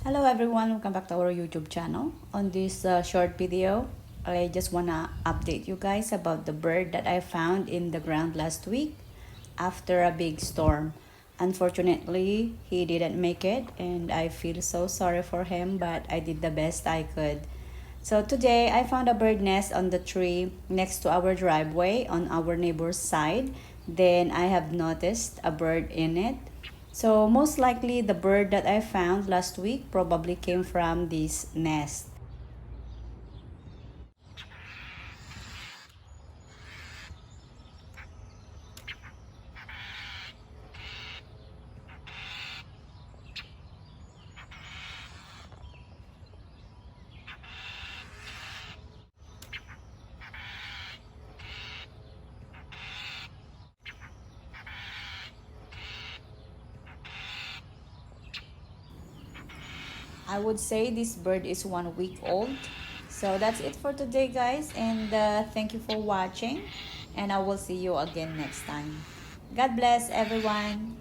Hello everyone, welcome back to our YouTube channel. On this short video, I just wanna update you guys about the bird that I found in the ground last week after a big storm. Unfortunately, he didn't make it and I feel so sorry for him, but I did the best I could. So today, I found a bird nest on the tree next to our driveway on our neighbor's side. Then I have noticed a bird in it. So most likely the bird that I found last week probably came from this nest. I would say this bird is 1 week old. So that's it for today guys, and thank you for watching, and I will see you again next time. God bless everyone.